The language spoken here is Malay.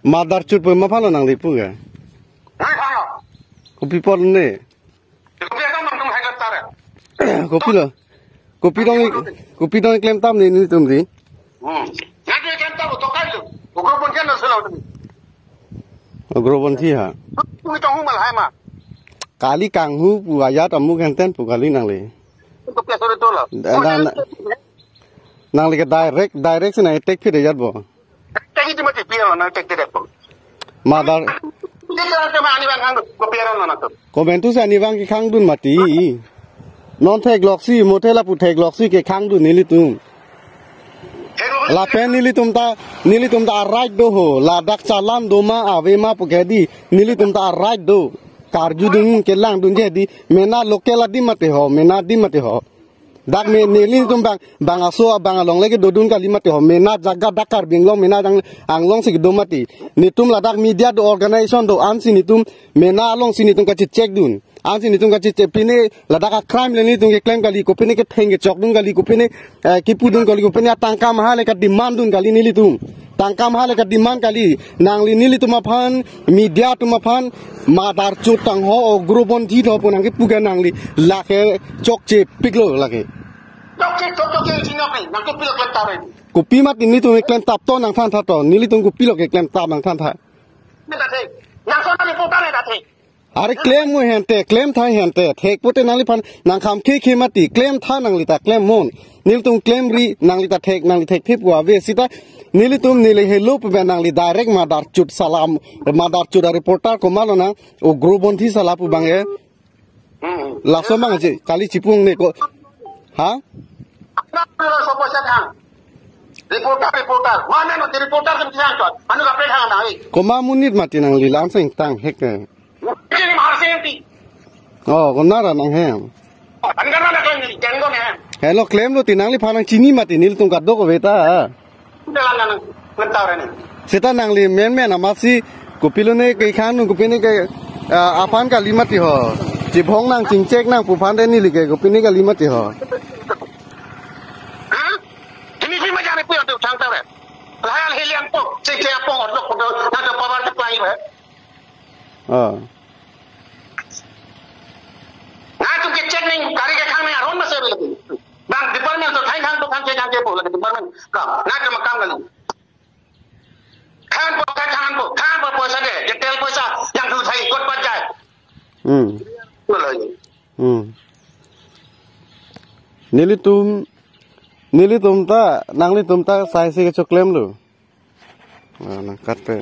Madar cut pun apa lah nang lipu ke? Kopi pon ni. Kopi apa mang tum hai tar. Kopi lah. Kopi dong klaim tam ni tum di. Nanti klaim tam tu kai tu. Ukro pun kan nasalau tu. Ukro pun sih ha. Tu itu hu mal hai ma. Kali kanghu pu ayat amu kanten pu kali nang li. Kopi sore tu lah. Nang li ke direct sih na tek fit ayat bo. Tek itu macam piara na tek direct bo. Madar. Dia tu mana ni bang hang kopi piara na tu. Komen tu saya ni bang ki kang dun mati. Non tek loksi motel la pu tek loksi ke kang dun ni li tum. La pen nili tumta right do ho la dak chalam do ma ave ma pugedi nili tumta right do karju dun kelang dun jadi mena local adi mate ho mena di mate ho dak me nili tum bang aso bang along lagi do dun kali mate ho mena jaga dakar binglong mena dang anglong sig do mati nitum la dak media do organization do ansi nitum mena along sini tum ka check dun ansi nitung kaci cepine ladaka crime leni tung ke claim kali kopine ke thenge chok dung kali kopine kipu dung kali kopine tangka mahal ka demand dung kali nili tung tangka mahal ka demand kali nangli nili tuma phan media tuma phan madar chutang ho grobon thi tho punang ke puga nangli lake chok che piklo lake chok che sinapi nang kopi lo klaim tar. Kopi mat ini tung claim tap to nang than tha to nili tung kopi lo ke claim tap nang than tha ni ta the nang so na reporter ni ta the. Are claim mo hente claim thai hente thek putte nangli phan nang kham khi mati claim tha nangli ta claim mon nil tum claim ri nangli ta thek nangli thek thip wa ve sita nili tum nili hello pe nangli direct madar chut salam madar chut reporter ko malona o grobon thi sala pu bange la so mang je kali chipung ne ko ha reporter mana no reporter sem siang chot anu ka pre thang na hi ko ma munit mati nangli lam sing tang hek ini mahal senti. Oh, kau nara nang hem. Anggar mana kau ni? Jangan kau ni. Hello claim lo tinang li phanang chini mati nil tung kaddo ko beta. Dalam nang mentau ni. Seta nang li men amasi kopilo ne kai khan kopine ke apan ka limati ho. Jibhong nang chingchek nang puphan de ni li ke kopine ka limati ho. Ha? Ini sih macam ni pun tu sang tahu. Lahal heliang pun, cek apa orang tu nak power tu lagi ber. Nah tu cek ni kari ke kang ni aron masih lagi. Bang department tu thai kang tu kang cek pun lagi department. Kau nak ke makam lagi. Kang pun puasa deh. Detail puasa yang tu thai kot pajai. Boleh. Nili tum ta nangli tum ta sai se ke choklem lu. Nah kat pe.